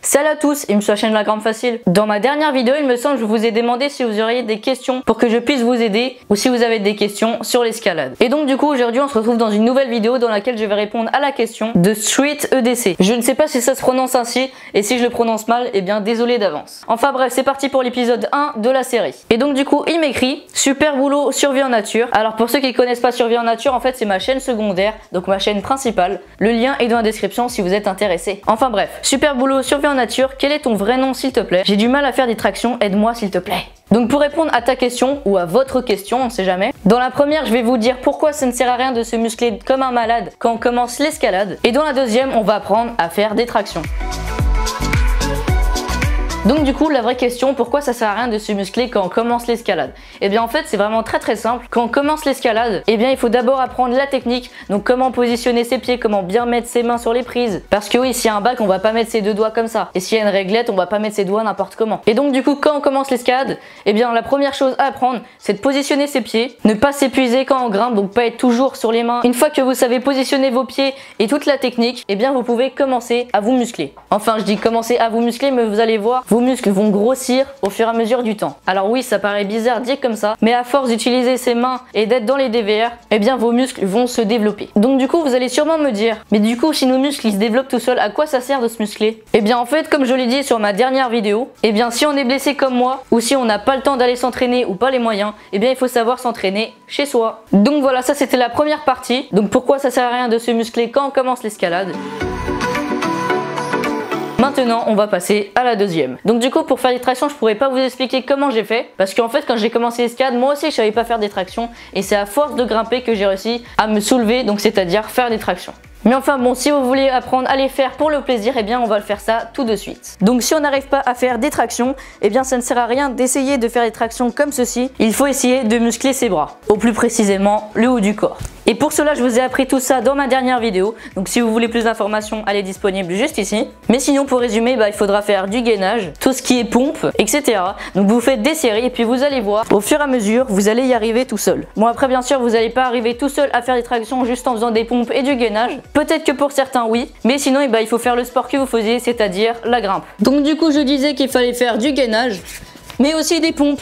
Salut à tous, et sur la chaîne La Grimpe Facile. Dans ma dernière vidéo, il me semble que je vous ai demandé si vous auriez des questions pour que je puisse vous aider ou si vous avez des questions sur l'escalade. Et donc du coup aujourd'hui on se retrouve dans une nouvelle vidéo dans laquelle je vais répondre à la question de Street EDC. Je ne sais pas si ça se prononce ainsi et si je le prononce mal, eh bien désolé d'avance. Enfin bref, c'est parti pour l'épisode 1 de la série. Et donc du coup il m'écrit super boulot survie en nature. Alors pour ceux qui connaissent pas survie en nature, en fait c'est ma chaîne secondaire, donc ma chaîne principale. Le lien est dans la description si vous êtes intéressé. Enfin bref, super boulot survie en nature, quel est ton vrai nom s'il te plaît? J'ai du mal à faire des tractions, aide-moi s'il te plaît. Donc pour répondre à ta question ou à votre question, on ne sait jamais. Dans la première, je vais vous dire pourquoi ça ne sert à rien de se muscler comme un malade quand on commence l'escalade. Et dans la deuxième, on va apprendre à faire des tractions. Donc du coup la vraie question, pourquoi ça sert à rien de se muscler quand on commence l'escalade? Et bien en fait c'est vraiment très simple. Quand on commence l'escalade, et bien il faut d'abord apprendre la technique. Donc comment positionner ses pieds, comment bien mettre ses mains sur les prises. Parce que oui, s'il y a un bac on va pas mettre ses deux doigts comme ça. Et s'il y a une réglette on va pas mettre ses doigts n'importe comment. Et donc du coup quand on commence l'escalade, et bien la première chose à apprendre c'est de positionner ses pieds. Ne pas s'épuiser quand on grimpe, donc pas être toujours sur les mains. Une fois que vous savez positionner vos pieds et toute la technique, et bien vous pouvez commencer à vous muscler. Enfin je dis commencer à vous muscler, mais vous allez voir, vos muscles vont grossir au fur et à mesure du temps. Alors oui, ça paraît bizarre dit comme ça, mais à force d'utiliser ses mains et d'être dans les DVR, eh bien vos muscles vont se développer. Donc du coup, vous allez sûrement me dire, mais du coup, si nos muscles ils se développent tout seuls, à quoi ça sert de se muscler? Eh bien en fait, comme je l'ai dit sur ma dernière vidéo, eh bien si on est blessé comme moi, ou si on n'a pas le temps d'aller s'entraîner ou pas les moyens, eh bien il faut savoir s'entraîner chez soi. Donc voilà, ça c'était la première partie. Donc pourquoi ça sert à rien de se muscler quand on commence l'escalade? Maintenant, on va passer à la deuxième. Donc du coup, pour faire des tractions, je pourrais pas vous expliquer comment j'ai fait. Parce qu'en fait, quand j'ai commencé l'escalade, moi aussi, je savais pas faire des tractions. Et c'est à force de grimper que j'ai réussi à me soulever, donc c'est-à-dire faire des tractions. Mais enfin bon, si vous voulez apprendre à les faire pour le plaisir, eh bien on va le faire ça tout de suite. Donc si on n'arrive pas à faire des tractions, eh bien ça ne sert à rien d'essayer de faire des tractions comme ceci. Il faut essayer de muscler ses bras, au plus précisément le haut du corps. Et pour cela, je vous ai appris tout ça dans ma dernière vidéo. Donc si vous voulez plus d'informations, elle est disponible juste ici. Mais sinon, pour résumer, il faudra faire du gainage, tout ce qui est pompe, etc. Donc vous faites des séries et puis vous allez voir, au fur et à mesure, vous allez y arriver tout seul. Bon après, bien sûr, vous n'allez pas arriver tout seul à faire des tractions juste en faisant des pompes et du gainage. Peut-être que pour certains, oui. Mais sinon, il faut faire le sport que vous faisiez, c'est-à-dire la grimpe. Donc du coup, je disais qu'il fallait faire du gainage, mais aussi des pompes.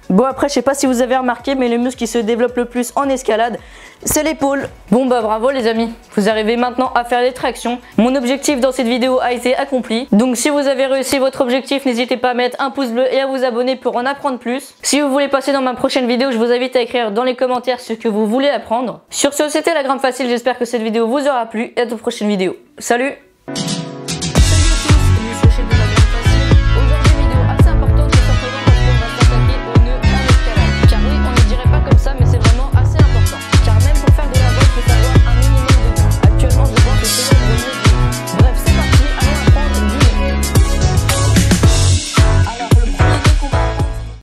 Bon après, je sais pas si vous avez remarqué, mais le muscle qui se développe le plus en escalade, c'est l'épaule. Bon bravo les amis, vous arrivez maintenant à faire des tractions. Mon objectif dans cette vidéo a été accompli. Donc si vous avez réussi votre objectif, n'hésitez pas à mettre un pouce bleu et à vous abonner pour en apprendre plus. Si vous voulez passer dans ma prochaine vidéo, je vous invite à écrire dans les commentaires ce que vous voulez apprendre. Sur ce, c'était La Grimpe Facile, j'espère que cette vidéo vous aura plu et à la prochaine vidéo. Salut!